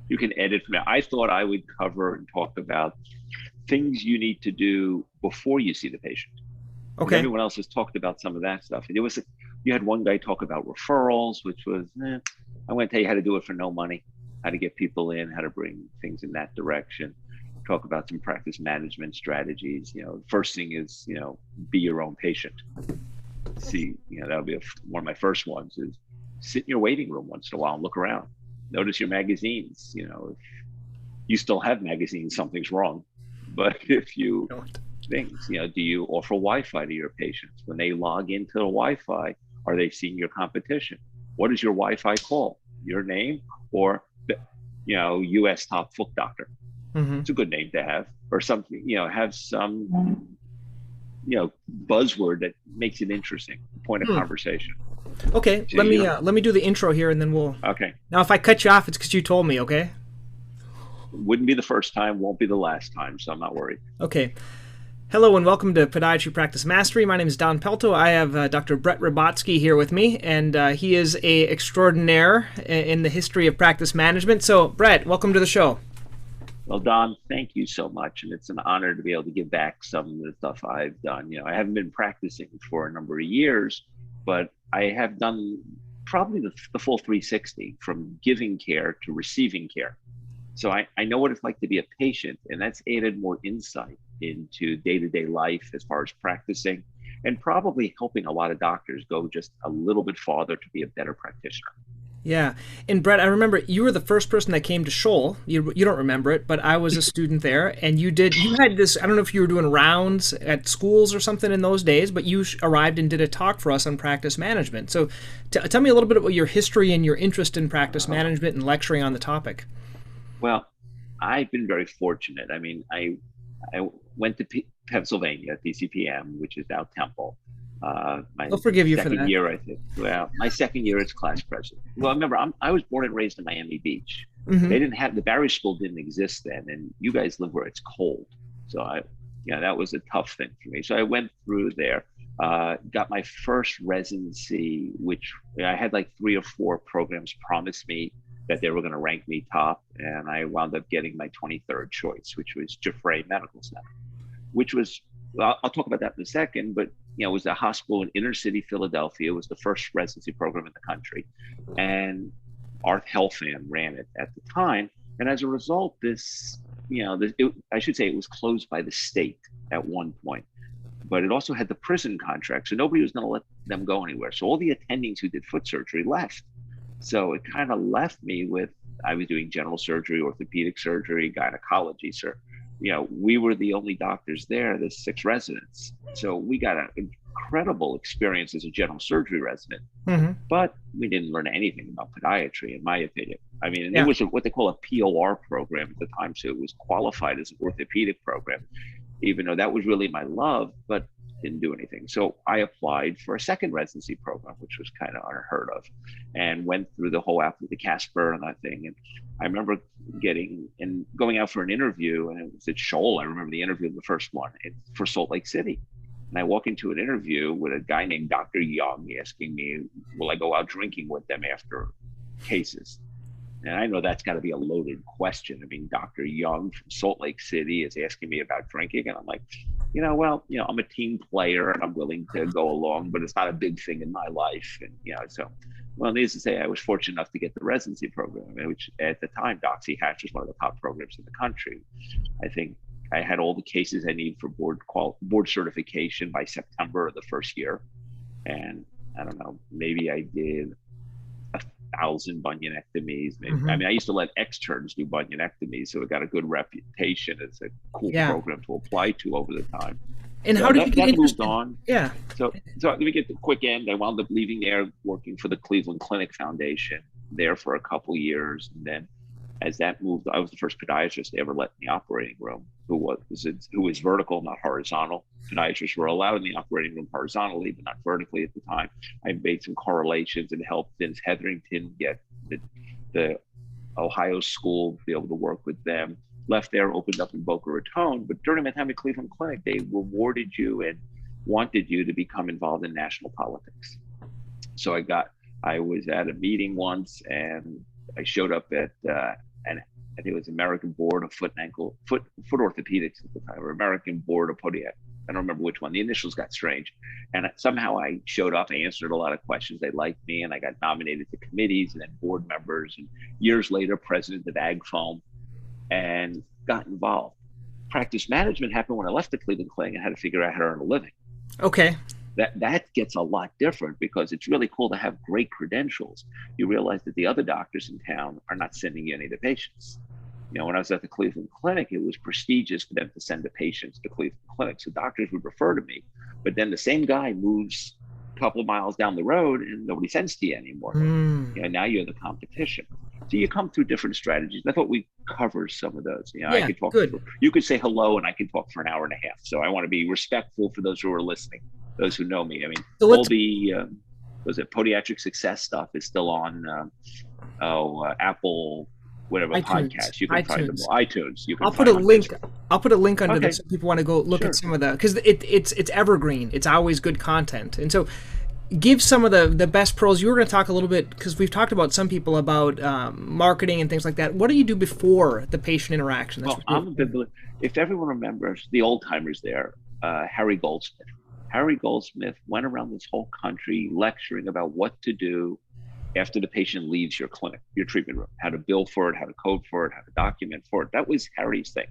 You can edit from it. I thought I would cover and talk about things you need to do before you see the patient, because Okay. everyone else has talked about some of that stuff. And you had one guy talk about referrals, which was, I'm going to tell you how to do it for no money, how to get people in, how to bring things in that direction. Talk about some practice management strategies. First thing is, be your own patient. See, that'll be one of my first ones is sit in your waiting room once in a while and look around. Notice your magazines. If you still have magazines, something's wrong. But if you Don't. things, do you offer Wi-Fi to your patients? When they log into the Wi-Fi, are they seeing your competition? What is your Wi-Fi call? Your name or the, U.S. top foot doctor? Hmm. It's a good name to have, or something. Have some buzzword that makes it interesting, point of Hmm. conversation. Okay. So Let you me don't. let me do the intro here, and then we'll. Okay, Now, if I cut you off, it's because you told me. Okay. wouldn't be the first time, won't be the last time, so I'm not worried. Okay. Hello and welcome to Podiatry Practice Mastery. My name is Don Pelto. I have Dr. Bret Ribotsky here with me, and he is a extraordinaire in the history of practice management. So, Bret, welcome to the show. Well, Don, thank you so much. And it's an honor to be able to give back some of the stuff I've done. I haven't been practicing for a number of years, but I have done probably the full 360 from giving care to receiving care. So I know what it's like to be a patient, and that's added more insight into day to day life as far as practicing and probably helping a lot of doctors go just a little bit farther to be a better practitioner. Yeah, and Bret, I remember you were the first person that came to Shoal. You don't remember it, but I was a student there, and you had this. I don't know if you were doing rounds at schools or something in those days, but you arrived and did a talk for us on practice management. So, tell me a little bit about your history and your interest in practice Uh, management and lecturing on the topic. well, I've been very fortunate. I mean, I went to Pennsylvania, PCPM, which is now Temple. My They'll forgive you for second that. year, I think. Well, my second year as class president. Well, remember, I was born and raised in Miami Beach. Hmm. They didn't have the Barry School didn't exist then, and you guys live where it's cold. So that was a tough thing for me. So I went through there, got my first residency, which I had like 3 or 4 programs promised me that they were going to rank me top, and I wound up getting my 23rd choice, which was Jeffrey Medical Center, which was, well, I'll talk about that in a second, but it was a hospital in inner city Philadelphia. It was the first residency program in the country, and Art Healthfan ran it at the time. And as a result, I should say it was closed by the state at one point, but it also had the prison contract, so nobody was going to let them go anywhere. So all the attendings who did foot surgery left. So it kind of left me with, I was doing general surgery, orthopedic surgery, gynecology. So, we were the only doctors there, the 6 residents. So we got an incredible experience as a general surgery resident, Hmm. but we didn't learn anything about podiatry, in my opinion. I mean, and it Yeah. was what they call a POR program at the time. So it was qualified as an orthopedic program, even though that was really my love, but didn't do anything. So I applied for a second residency program, which was kind of unheard of, and went through the whole after the Casper and that thing. And I remember going out for an interview, and it was at Shoal. I remember the interview, the first one for Salt Lake City. And I walk into an interview with a guy named Dr. Young asking me, will I go out drinking with them after cases? And I know that's got to be a loaded question. I mean, Dr. Young from Salt Lake City is asking me about drinking. And I'm like, I'm a team player and I'm willing to go along, but it's not a big thing in my life. And, well, needless to say, I was fortunate enough to get the residency program, which at the time, Doxy Hatch was one of the top programs in the country. I think I had all the cases I need for board certification by September of the first year. And I don't know, maybe I did 1,000 bunionectomies. Maybe. I Hmm. mean, I used to let externs do bunionectomies, so it got a good reputation as a cool Yeah. program to apply to over the time. And how So did you that, get that moved interested? on. Yeah. So let me get the quick end. I wound up leaving there, working for the Cleveland Clinic Foundation there for a couple of years, and then as that moved, I was the first podiatrist to ever let in the operating room who was vertical, not horizontal. Podiatrists were allowed in the operating room horizontally, but not vertically at the time. I made some correlations and helped Vince Hetherington get the Ohio school, be able to work with them. Left there, opened up in Boca Raton, but during my time at Cleveland Clinic, they rewarded you and wanted you to become involved in national politics. So I was at a meeting once, and I showed up at an I think it was American Board of Foot and Ankle, foot orthopedics at the time, or American Board of Podiatry. I don't remember which one. The initials got strange. And somehow I showed up, I answered a lot of questions. They liked me, and I got nominated to committees and then board members. And years later, president of AgFoam, and got involved. Practice management happened when I left the Cleveland Clinic and had to figure out how to earn a living. Okay. That gets a lot different, because it's really cool to have great credentials. You realize that the other doctors in town are not sending you any of the patients. You know, when I was at the Cleveland Clinic, it was prestigious for them to send the patients to Cleveland Clinic. So doctors would refer to me, but then the same guy moves a couple of miles down the road and nobody sends to you anymore. You know, now you're the competition. So you come through different strategies. I thought we cover some of those. You know, Yeah, I could talk. good. You could say hello, and I could talk for an hour and a half. So I want to be respectful for those who are listening, those who know me. I mean, So all the was it podiatric success stuff is still on Apple, whatever iTunes. podcast. You can find them all. iTunes. You can I'll put a find link. I'll put a link under Okay. this if people want to go look Sure. at some of the, because it's evergreen. It's always good content. And so, give some of the best pros. You were going to talk a little bit, because we've talked about some people about marketing and things like that. What do you do before the patient interaction? Well, I'm a big believer. If everyone remembers the old timers there, Harry Goldsmith. Harry Goldsmith went around this whole country lecturing about what to do after the patient leaves your clinic, your treatment room, how to bill for it, how to code for it, how to document for it. That was Harry's thing.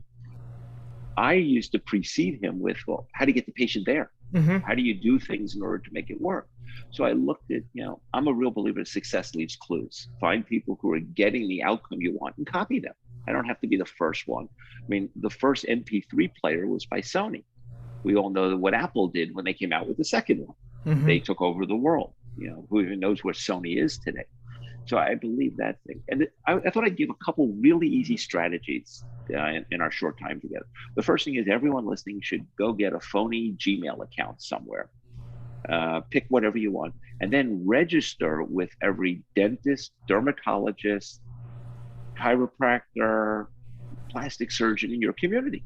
I used to precede him with, well, how to get the patient there? Mm-hmm. How do you do things in order to make it work? So I looked at, you know, I'm a real believer that success leaves clues. Find people who are getting the outcome you want and copy them. I don't have to be the first one. I mean, the first MP3 player was by Sony. We all know what Apple did when they came out with the second one. Mm-hmm. They took over the world. You know, who even knows where Sony is today? So I believe that thing. And I thought I'd give a couple really easy strategies in our short time together. The first thing is, everyone listening should go get a phony Gmail account somewhere. Pick whatever you want, and then register with every dentist, dermatologist, chiropractor, plastic surgeon in your community.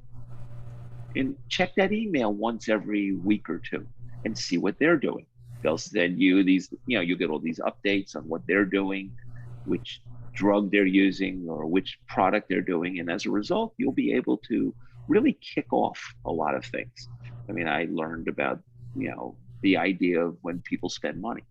And check that email once every week or two and see what they're doing. They'll send you these, you know, you get all these updates on what they're doing, which drug they're using, or which product they're doing. And as a result, you'll be able to really kick off a lot of things. I mean, I learned about, you know, the idea of when people spend money.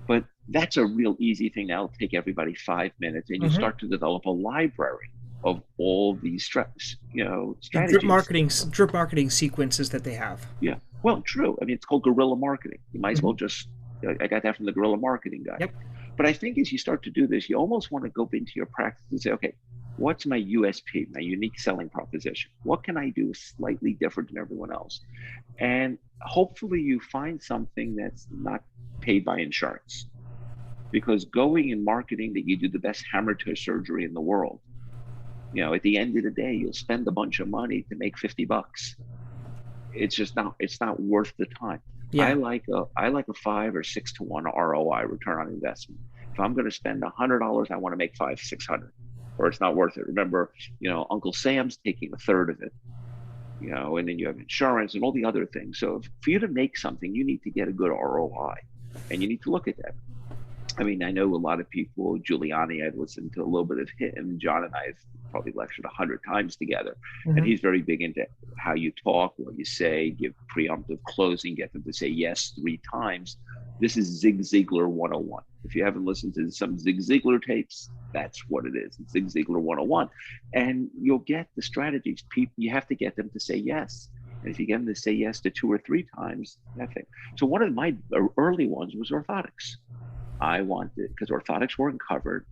But that's a real easy thing. That'll take everybody 5 minutes, and you start to develop a library of all these strategies. Drip marketing sequences that they have. Yeah, well, true. I mean, it's called guerrilla marketing. You might as well just, I got that from the guerrilla marketing guy. Yep. But I think as you start to do this, you almost want to go into your practice and say, okay, what's my USP, my unique selling proposition? What can I do slightly different than everyone else? And hopefully you find something that's not paid by insurance. Because going in marketing that you do the best hammer toe surgery in the world, you know, at the end of the day, you'll spend a bunch of money to make $50. It's just not, it's not worth the time. Yeah. I like a 5 or 6 to 1 ROI, return on investment. If I'm going to spend $100, I want to make $500-600, or it's not worth it. Remember, you know, Uncle Sam's taking a third of it, you know, and then you have insurance and all the other things. So for you to make something, you need to get a good ROI, and you need to look at that. I mean, I know a lot of people, Giuliani, I've listened to a little bit of him. John and I have probably lectured 100 times together. And he's very big into how you talk, what you say, give preemptive closing, get them to say yes 3 times. This is Zig Ziglar 101. If you haven't listened to some Zig Ziglar tapes, that's what it is. It's Zig Ziglar 101. And you'll get the strategies. People, you have to get them to say yes. And if you get them to say yes to 2 or 3 times, that thing. So one of my early ones was orthotics. I wanted, because orthotics weren't covered.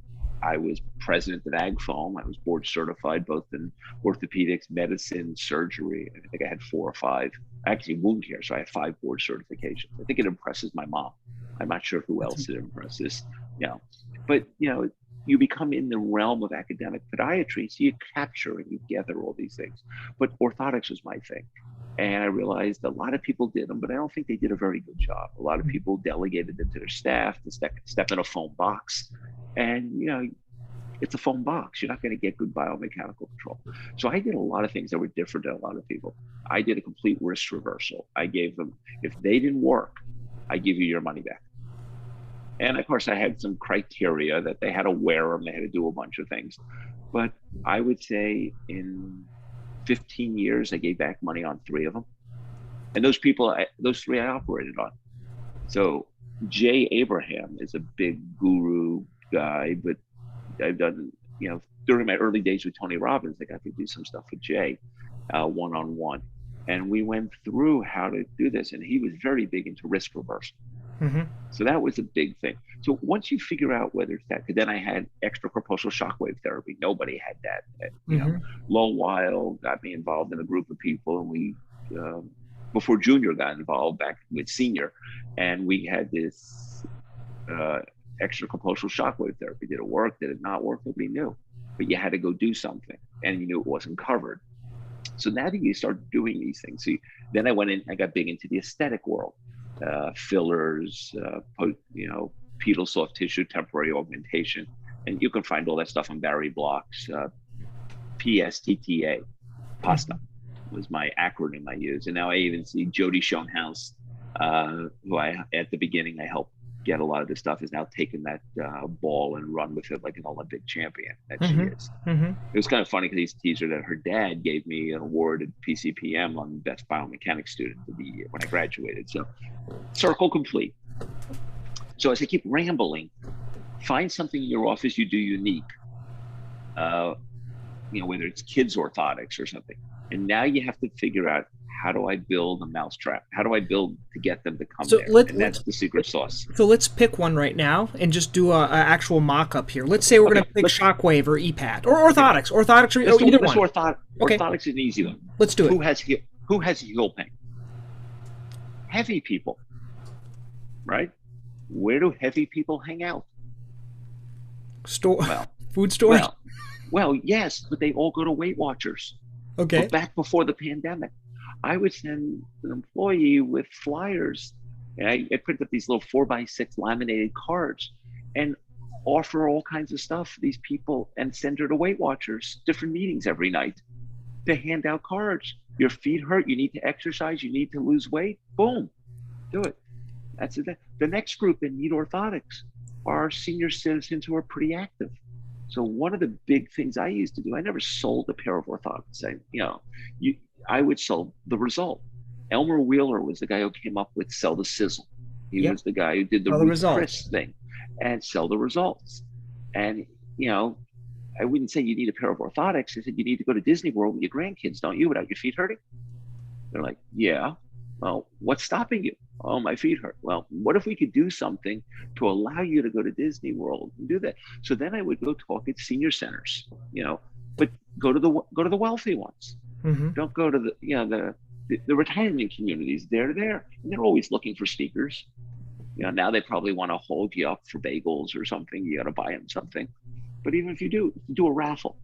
I was president of AgFoam. I was board certified both in orthopedics, medicine, surgery. I think I had 4 or 5, actually wound care. So I have 5 board certifications. I think it impresses my mom. I'm not sure who else it impresses, you know. But, you know, you become in the realm of academic podiatry, so you capture and you gather all these things. But orthotics was my thing. And I realized a lot of people did them, but I don't think they did a very good job. A lot of people delegated it to their staff to step in a foam box. And, you know, it's a foam box. You're not going to get good biomechanical control. So I did a lot of things that were different than a lot of people. I did a complete risk reversal. I gave them, if they didn't work, I give you your money back. And of course, I had some criteria that they had to wear them, they had to do a bunch of things. But I would say in 15 years, I gave back money on 3 of them. And those people, those 3 I operated on. So Jay Abraham is a big guru guy, but I've done, during my early days with Tony Robbins, I got to do some stuff with Jay one-on-one. And we went through how to do this. And he was very big into risk reversal. Mm-hmm. So that was a big thing. So once you figure out whether it's that, because then I had extracorporeal shockwave therapy. Nobody had that. Low Weil got me involved in a group of people, and we, before Junior got involved back with Senior, and we had this extracorporeal shockwave therapy. Did it work? Did it not work? Nobody knew. But you had to go do something, and you knew it wasn't covered. So now that you start doing these things, then I went in, I got big into the aesthetic world. Fillers, pedal soft tissue, temporary augmentation. And you can find all that stuff on Barry Block's PSTTA, PASTA was my acronym I used. And now I even see Jody Schoenhaus, who at the beginning I helped get a lot of this stuff, is now taking that ball and run with it like an Olympic champion that she is. It was kind of funny because he's teased her that her dad gave me an award at PCPM on Best Biomechanics Student of the Year when I graduated. So circle complete. So as I keep rambling, find something in your office you do unique, whether it's kids orthotics or something. And now you have to figure out, how do I build a mousetrap? How do I build to get them to come there? And that's the secret sauce. So let's pick one right now and just do a actual mock-up here. Let's say we're going to pick Shockwave or EPAT or orthotics. Orthotics or either one. Orthotics is an easy one. Let's do it. Who has heel pain? Heavy people, right? Where do heavy people hang out? Food stores? Well, yes, but they all go to Weight Watchers. Okay. But back before the pandemic, I would send an employee with flyers, and I printed up these little 4x6 laminated cards and offer all kinds of stuff for these people and send her to Weight Watchers, different meetings every night, to hand out cards. Your feet hurt, you need to exercise, you need to lose weight, boom, do it. That's it. The next group that need orthotics are senior citizens who are pretty active. So one of the big things I used to do, I never sold a pair of orthotics. I would sell the result. Elmer Wheeler was the guy who came up with sell the sizzle. He was the guy who did the Ruth Chris thing and sell the results. And, I wouldn't say you need a pair of orthotics. I said, you need to go to Disney World with your grandkids, don't you, without your feet hurting? They're like, yeah. Well, what's stopping you? Oh, my feet hurt. Well, what if we could do something to allow you to go to Disney World and do that? So then I would go talk at senior centers, but go to the wealthy ones. Don't go to the retirement communities. They're there, and they're always looking for sneakers. Now they probably want to hold you up for bagels or something. You got to buy them something. But even if you do a raffle,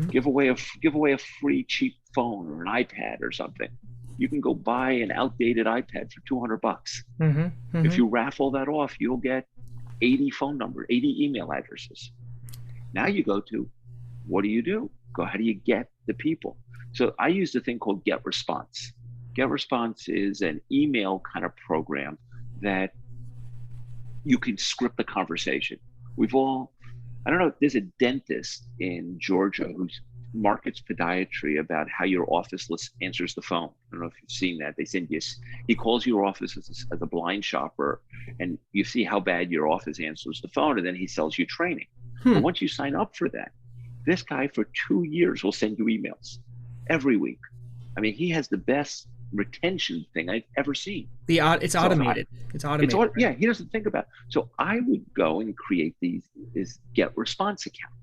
give away a free cheap phone or an iPad or something. You can go buy an outdated iPad for $200. If you raffle that off, you'll get 80 email addresses. Now you go to, what do? How do you get the people? So I used a thing called Get Response. Get Response is an email kind of program that you can script the conversation. I don't know, there's a dentist in Georgia who markets podiatry about how your office answers the phone. I don't know if you've seen that. They send you, he calls your office as a blind shopper, and you see how bad your office answers the phone, and then he sells you training. But once you sign up for that, this guy for 2 years will send you emails every week. I mean, he has the best retention thing I've ever seen. It's automated. It's automated. Yeah, he doesn't think about it. So I would go and create this Get Response account.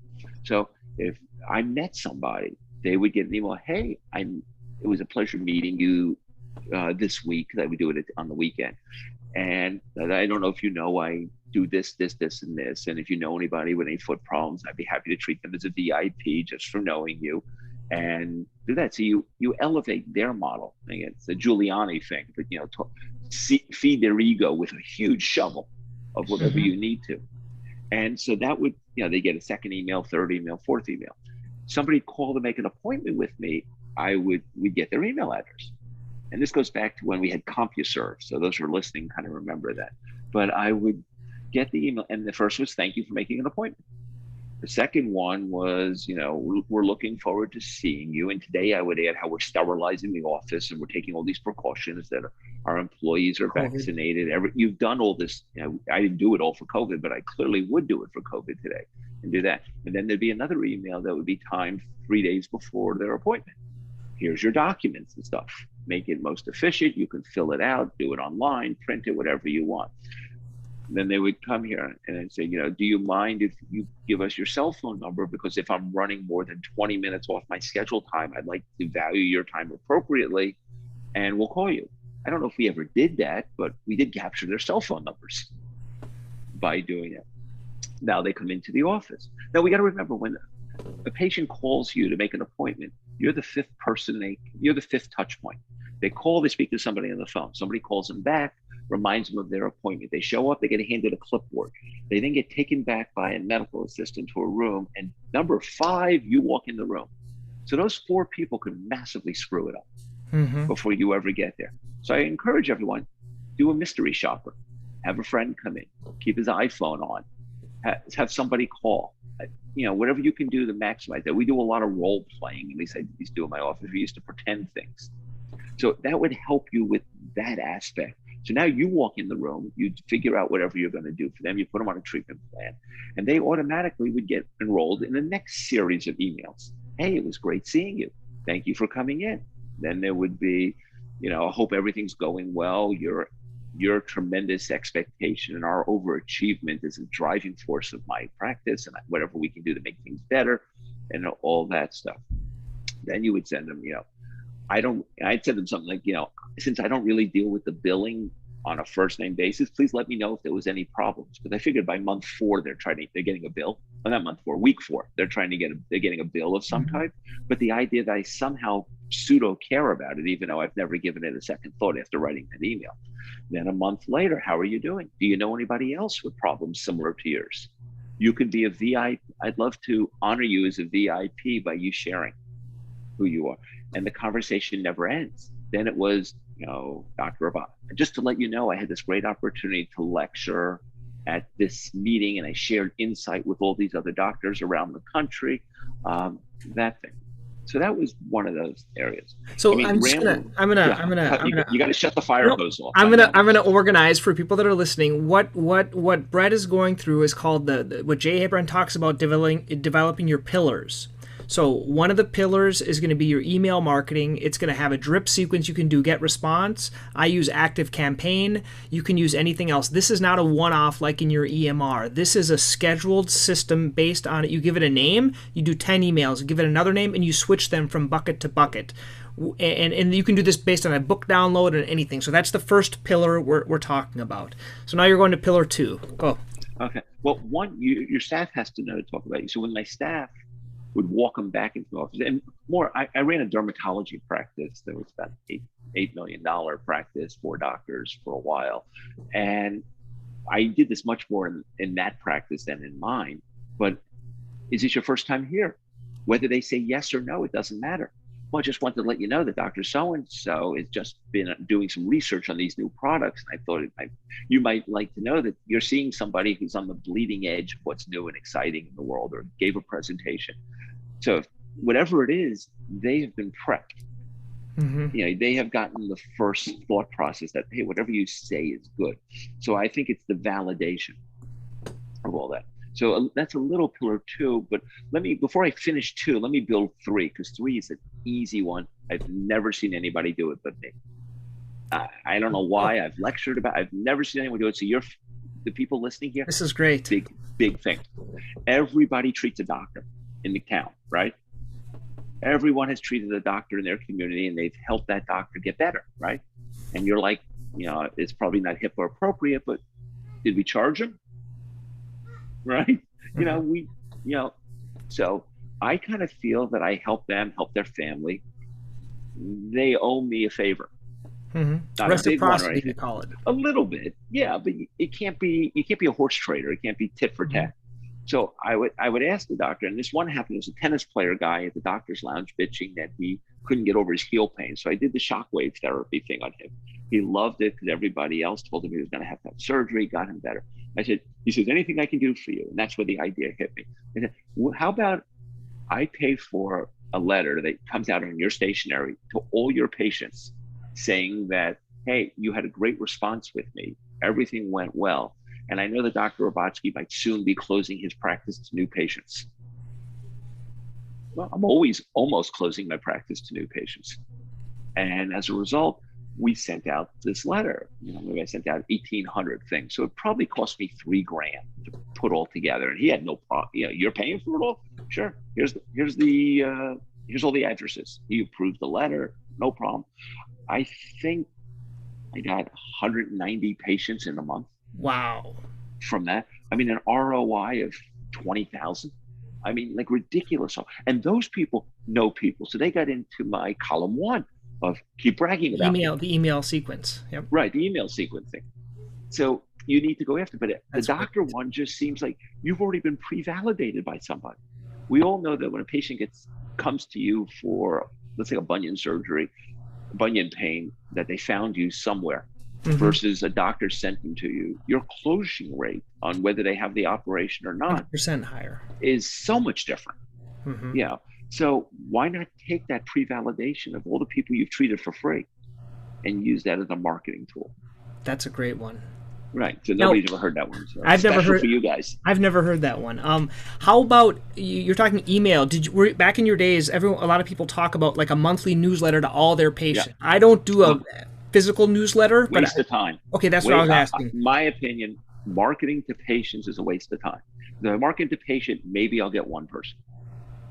So if I met somebody, they would get an email, hey, it was a pleasure meeting you this week, because I would do it on the weekend. And I don't know if you know, I do this, and this. And if you know anybody with any foot problems, I'd be happy to treat them as a VIP just for knowing you. And do that. So you elevate their model. It's a Giuliani thing, but feed their ego with a huge shovel of whatever you need to. And so that would, they get a second email, third email, fourth email. Somebody called to make an appointment with me, we'd get their email address. And this goes back to when we had CompuServe. So those who are listening kind of remember that. But I would get the email. And the first was, thank you for making an appointment. The second one was, we're looking forward to seeing you. And today I would add how we're sterilizing the office and we're taking all these precautions that our employees are COVID. vaccinated. You've done all this. I didn't do it all for COVID, but I clearly would do it for COVID today and do that. And then there'd be another email that would be timed 3 days before their appointment. Here's your documents and stuff. Make it most efficient. You can fill it out, do it online, print it, whatever you want. Then they would come here and I'd say, do you mind if you give us your cell phone number? Because if I'm running more than 20 minutes off my scheduled time, I'd like to value your time appropriately and we'll call you. I don't know if we ever did that, but we did capture their cell phone numbers by doing it. Now they come into the office. Now we got to remember, when a patient calls you to make an appointment, you're the fifth touch point. They call, they speak to somebody on the phone. Somebody calls them back, reminds them of their appointment. They show up, they get handed a clipboard. They then get taken back by a medical assistant to a room, and number 5, you walk in the room. So those 4 people could massively screw it up before you ever get there. So I encourage everyone, do a mystery shopper. Have a friend come in, keep his iPhone on, have somebody call. Whatever you can do to maximize that. We do a lot of role playing, at least I used to do in my office. We used to pretend things. So that would help you with that aspect. So now you walk in the room, you figure out whatever you're going to do for them, you put them on a treatment plan, and they automatically would get enrolled in the next series of emails. Hey, it was great seeing you. Thank you for coming in. Then there would be, I hope everything's going well. Your tremendous expectation and our overachievement is a driving force of my practice, and whatever we can do to make things better and all that stuff. Then you would send them, I'd send them something like, since I don't really deal with the billing on a first name basis, please let me know if there was any problems. Because I figured by month 4, they're getting a bill. Well, not month 4, week 4, they're getting a bill of some type. But the idea that I somehow pseudo care about it, even though I've never given it a second thought after writing that email. Then a month later, how are you doing? Do you know anybody else with problems similar to yours? You could be a VIP. I'd love to honor you as a VIP by you sharing who you are. And the conversation never ends. Then it was, Dr. Rabat, just to let you know, I had this great opportunity to lecture at this meeting, and I shared insight with all these other doctors around the country, that thing. So that was one of those areas. So you got to shut the fire hose off. I'm gonna organize for people that are listening. What Bret is going through is called what Jay Hebron talks about, developing your pillars. So one of the pillars is going to be your email marketing. It's going to have a drip sequence. You can do get response. I use Active Campaign. You can use anything else. This is not a one-off like in your EMR. This is a scheduled system based on it. You give it a name, you do 10 emails, you give it another name, and you switch them from bucket to bucket. And you can do this based on a book download and anything. So that's the first pillar we're talking about. So now you're going to pillar 2. Go. Okay. Well, your staff has to know to talk about you. So when my staff would walk them back into the office. And more, I ran a dermatology practice that was about $8 million practice, 4 doctors for a while. And I did this much more in that practice than in mine. But is this your first time here? Whether they say yes or no, it doesn't matter. Well, I just wanted to let you know that Dr. So-and-so has just been doing some research on these new products. And I thought you might like to know that you're seeing somebody who's on the bleeding edge of what's new and exciting in the world, or gave a presentation. So whatever it is, they have been prepped. They have gotten the first thought process that, hey, whatever you say is good. So I think it's the validation of all that. So that's a little pillar 2, but before I finish 2, let me build 3, because 3 is an easy one. I've never seen anybody do it but me. I don't know why. I've lectured about it. I've never seen anyone do it. So the people listening here. This is great. Big thing. Everybody treats a doctor in the town, right? Everyone has treated a doctor in their community, and they've helped that doctor get better, right? And you're like, it's probably not HIPAA appropriate, but did we charge him? Right? So I kind of feel that I help them, help their family. They owe me a favor. Not reciprocity, you call it. A little bit, yeah, but you can't be a horse trader. It can't be tit for tat. So I would ask the doctor, and this one happened. It was a tennis player guy at the doctor's lounge bitching that he couldn't get over his heel pain. So I did the shockwave therapy thing on him. He loved it because everybody else told him he was going to have surgery, got him better. He says, anything I can do for you? And that's where the idea hit me. I said, well, how about I pay for a letter that comes out on your stationery to all your patients saying that, hey, you had a great response with me. Everything went well. And I know that Dr. Ribotsky might soon be closing his practice to new patients. Well, I'm always almost closing my practice to new patients. And as a result, we sent out this letter. Maybe I sent out 1,800 things. So it probably cost me $3,000 to put all together. And he had no problem. You're paying for it all? Sure. Here's all the addresses. He approved the letter. No problem. I think I got 190 patients in a month. Wow. From that. I mean, an ROI of 20,000. I mean, like ridiculous. And those people know people. So they got into my column 1 of keep bragging about the email sequence. Yep. Right, the email sequencing. So you need to go after, but the doctor one just seems like you've already been pre-validated by somebody. We all know that when a patient comes to you for, let's say, a bunion surgery, bunion pain, that they found you somewhere versus a doctor sent them to you, your closing rate on whether they have the operation or not 100% higher is so much different. Yeah. So why not take that pre-validation of all the people you've treated for free and use that as a marketing tool? That's a great one. Right. So nobody's ever heard that one. So I've never heard for you guys. I've never heard that one. How about you're talking email? Were back in your days? A lot of people talk about like a monthly newsletter to all their patients. Yeah. I don't do a physical newsletter. Waste of time. Okay, that's what I was asking. My opinion, marketing to patients is a waste of time. If I market to patient, maybe I'll get one person.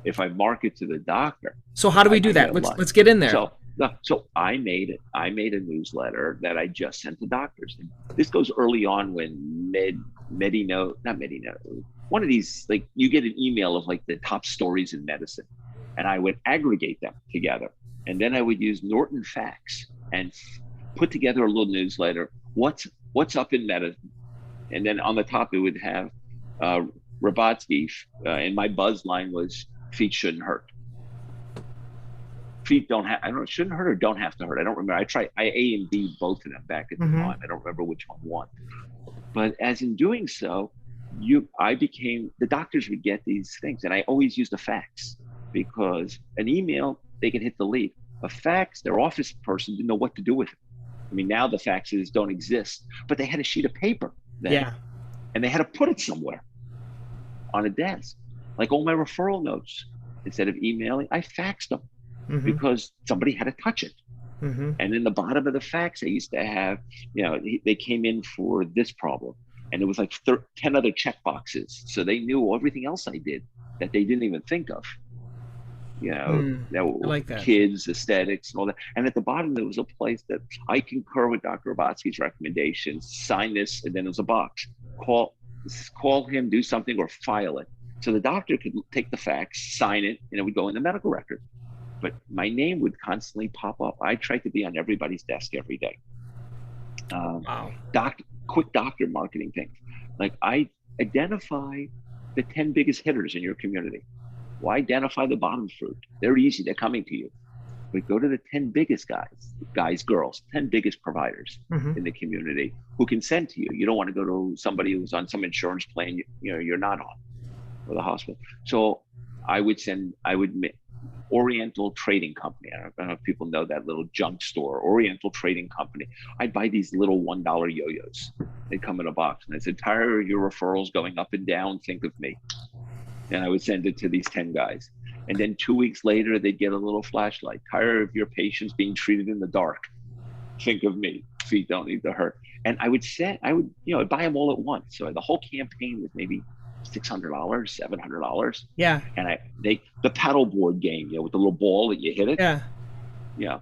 If I market to the doctor. So how do we do that? Let's get in there. So I made a newsletter that I just sent to doctors. And this goes early on when one of these, like you get an email of like the top stories in medicine, and I would aggregate them together. And then I would use Norton Facts and put together a little newsletter. What's up in medicine? And then on the top, it would have Ribotsky, and my buzz line was feet shouldn't hurt. Feet shouldn't hurt or don't have to hurt. I don't remember. I A and B both of them back at the time. I don't remember which one won. But as in doing so, the doctors would get these things. And I always used a fax because an email, they can hit delete. A fax, their office person didn't know what to do with it. I mean, now the faxes don't exist, but they had a sheet of paper then. Yeah. And they had to put it somewhere on a desk. Like all my referral notes, instead of emailing, I faxed them because somebody had to touch it. And in the bottom of the fax, I used to have, they came in for this problem. And it was like 10 other check boxes. So they knew everything else I did that they didn't even think of. Like that. Kids, aesthetics, and all that. And at the bottom, there was a place that I concur with Dr. Ribotsky's recommendations, sign this, and then there's a box. Call him, do something, or file it. So the doctor could take the fax, sign it, and it would go in the medical record. But my name would constantly pop up. I tried to be on everybody's desk every day. Wow. Quick doctor marketing things. Like I identify the 10 biggest hitters in your community. Well, identify the bottom fruit. They're easy. They're coming to you. But go to the 10 biggest guys, girls, 10 biggest providers in the community who can send to you. You don't want to go to somebody who's on some insurance plan you're not on, or the hospital. So I would Oriental Trading Company. I don't know if people know that little junk store, Oriental Trading Company. I'd buy these little $1 yo-yos. They'd come in a box, and I said, tired of your referrals going up and down, think of me. And I would send it to these 10 guys. And then 2 weeks later, they'd get a little flashlight. Tired of your patients being treated in the dark, think of me. Feet don't need to hurt. And I'd buy them all at once. So the whole campaign was maybe $600, $700. Yeah. And the paddleboard game, with the little ball that you hit it. Yeah. Yeah.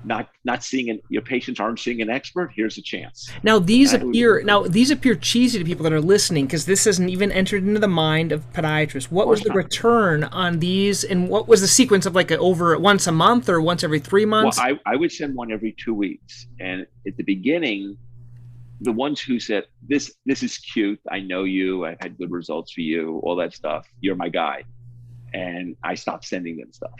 Not seeing your patients aren't seeing an expert. Here's a chance. Now these appear cheesy to people that are listening because this hasn't even entered into the mind of podiatrists. What was the return on these, and what was the sequence of like over once a month or once every 3 months? Well, I would send one every 2 weeks, and at the beginning, the ones who said this is cute, I know you, I've had good results for you, all that stuff, you're my guy, and I stopped sending them stuff.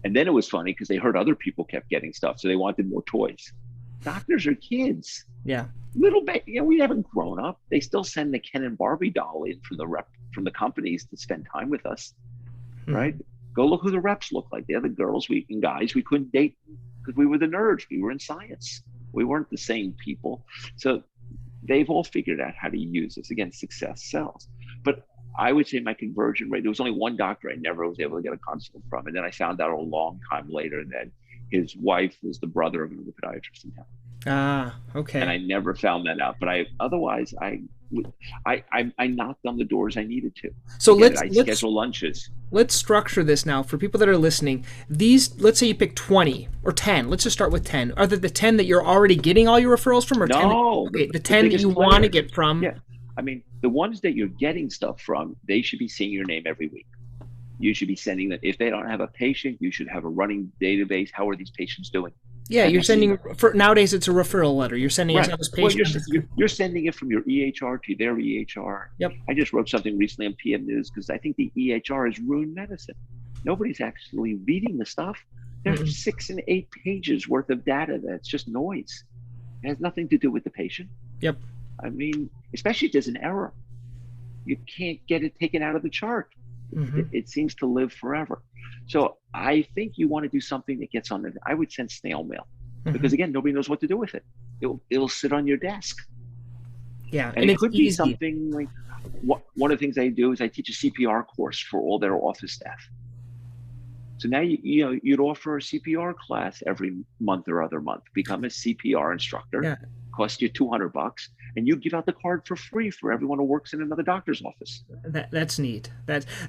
And then it was funny because they heard other people kept getting stuff, so they wanted more toys. Doctors are kids. Yeah. Little bit, we haven't grown up. They still send the Ken and Barbie doll in from the companies to spend time with us, right? Go look who the reps look like. They're the girls and guys we couldn't date because we were the nerds. We were in science. We weren't the same people. So they've all figured out how to use this. Again, success sells. But I would say my conversion rate, there was only one doctor I never was able to get a consult from. And then I found out a long time later that his wife was the brother of another podiatrist in town. Ah, okay. And I never found that out. But I knocked on the doors I needed to. So let's schedule lunches. Let's structure this now for people that are listening. Let's say you pick 20 or 10. Let's just start with 10. Are there the 10 that you're already getting all your referrals from, or no, 10? Okay, the 10 that you want to get from. Yeah, I mean, the ones that you're getting stuff from, they should be seeing your name every week. You should be sending them. If they don't have a patient, you should have a running database. How are these patients doing? Yeah, you're sending, nowadays it's a referral letter. You're sending us this patient. Well, you're sending it from your EHR to their EHR. Yep. I just wrote something recently on PM News because I think the EHR has ruined medicine. Nobody's actually reading the stuff. There's 6 and 8 pages worth of data that's just noise. It has nothing to do with the patient. Yep. I mean, especially if there's an error. You can't get it taken out of the chart. It seems to live forever. So I think you want to do something that gets on I would send snail mail because again, nobody knows what to do with it. It'll sit on your desk. Yeah. And it could be something like, one of the things I do is I teach a CPR course for all their office staff. So now you'd offer a CPR class every month or other month, become a CPR instructor, cost you $200, and you give out the card for free for everyone who works in another doctor's office. That's neat.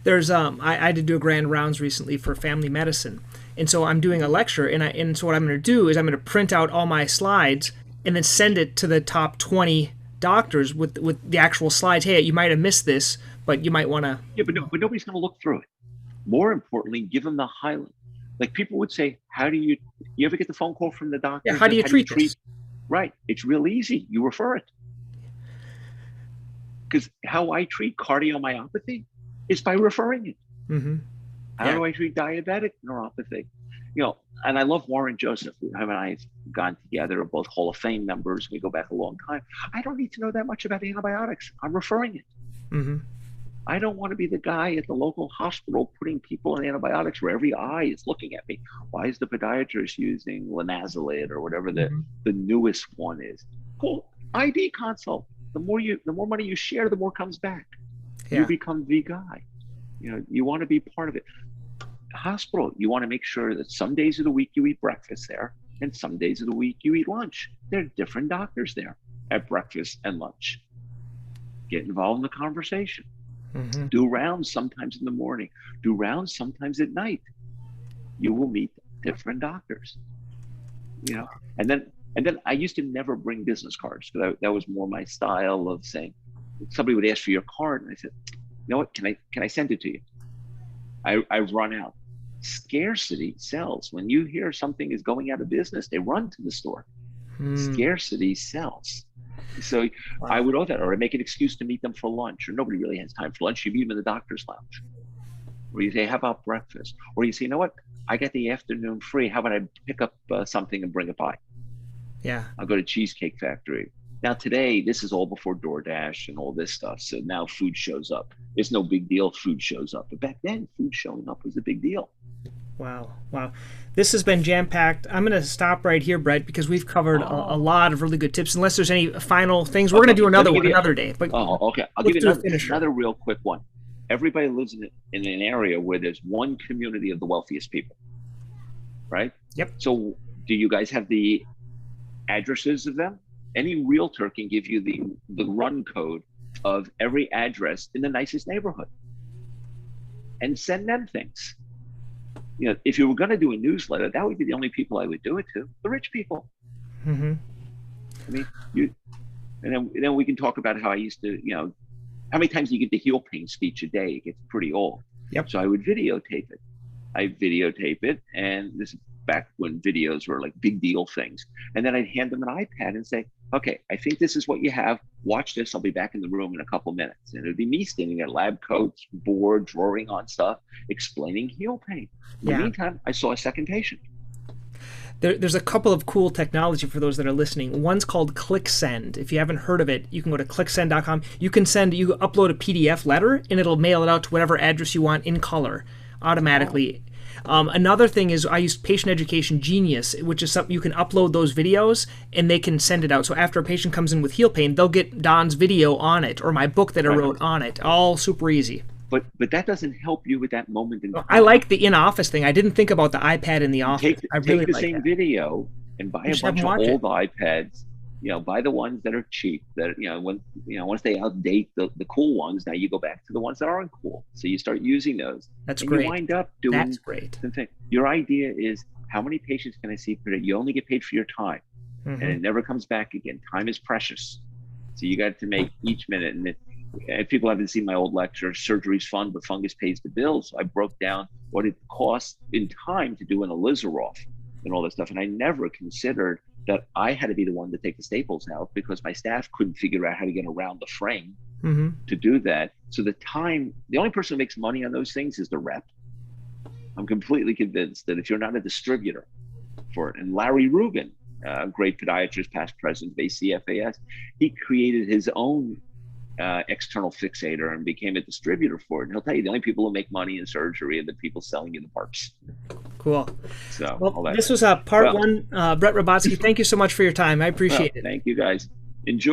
There's I had to do a grand rounds recently for family medicine, and so I'm doing a lecture, and so what I'm going to do is I'm going to print out all my slides and then send it to the top 20 doctors with the actual slides. Hey, you might have missed this, but you might want to. Yeah, but nobody's going to look through it. More importantly, give them the highlight. Like people would say, how do you ever get the phone call from the doctor? Yeah, how do you treat this? Right. It's real easy. You refer it. Because how I treat cardiomyopathy is by referring it. How do I treat diabetic neuropathy? And I love Warren Joseph. Him and I have gone together, both Hall of Fame members. We go back a long time. I don't need to know that much about antibiotics. I'm referring it. I don't want to be the guy at the local hospital putting people on antibiotics where every eye is looking at me. Why is the podiatrist using linazolid or whatever the newest one is? Cool. ID consult. The more money you share, the more comes back. You become the guy. You want to be part of it. Hospital, you want to make sure that some days of the week you eat breakfast there, and some days of the week you eat lunch. There are different doctors there at breakfast and lunch. Get involved in the conversation. Do rounds sometimes in the morning. Do rounds sometimes at night. You will meet different doctors. And then I used to never bring business cards because that was more my style of saying, somebody would ask for your card, and I said, you know what, can I send it to you? I've run out. Scarcity sells. When you hear something is going out of business, they run to the store. Scarcity sells. So I would owe that, or I make an excuse to meet them for lunch, or nobody really has time for lunch. You meet them in the doctor's lounge. Or you say, how about breakfast? Or you say, you know what, I got the afternoon free. How about I pick up something and bring it by? Yeah. I'll go to Cheesecake Factory. Now today, this is all before DoorDash and all this stuff. So now food shows up. It's no big deal. Food shows up. But back then, food showing up was a big deal. Wow. This has been jam-packed. I'm going to stop right here, Bret, because we've covered a lot of really good tips. Unless there's any final things, we're going to do another one another day. But okay. I'll give you another real quick one. Everybody lives in an area where there's one community of the wealthiest people, right? Yep. So do you guys have the addresses of them? Any realtor can give you the run code of every address in the nicest neighborhood and send them things. If you were going to do a newsletter, that would be the only people I would do it to, the rich people. I mean, and then we can talk about how I used to, how many times do you get the heel pain speech a day? It gets pretty old. Yep. So I would videotape it. I videotape it, and this is back when videos were like big deal things. And then I'd hand them an iPad and say, okay, I think this is what you have. Watch this. I'll be back in the room in a couple minutes. And it'd be me standing there, lab coats, board, drawing on stuff, explaining heel pain. In the meantime, I saw a second patient. There's a couple of cool technology for those that are listening. One's called ClickSend. If you haven't heard of it, you can go to clicksend.com. You upload a PDF letter, and it'll mail it out to whatever address you want in color automatically. Another thing is I use Patient Education Genius, which is something you can upload those videos and they can send it out. So after a patient comes in with heel pain, they'll get Don's video on it or my book that I wrote on it. All super easy. But that doesn't help you with that moment in time. I like the in-office thing. I didn't think about the iPad in the office. Take the same video and buy a bunch of old iPads. Buy the ones that are cheap. That once they outdate the cool ones, now you go back to the ones that aren't cool. So you start using those. That's great. You wind up doing. That's great. The thing. Your idea is, how many patients can I see per day? You only get paid for your time, and it never comes back again. Time is precious, so you got to make each minute. And if people haven't seen my old lecture, surgery's fun, but fungus pays the bills. So I broke down what it costs in time to do an Elizaroff and all that stuff. And I never considered that I had to be the one to take the staples out because my staff couldn't figure out how to get around the frame to do that. So the only person who makes money on those things is the rep. I'm completely convinced that if you're not a distributor for it, and Larry Rubin, great podiatrist, past president of ACFAS, he created his own external fixator and became a distributor for it. And he'll tell you the only people who make money in surgery are the people selling you the parts. Cool. So this was part one. Bret Ribotsky, thank you so much for your time. I appreciate it. Thank you, guys. Enjoy.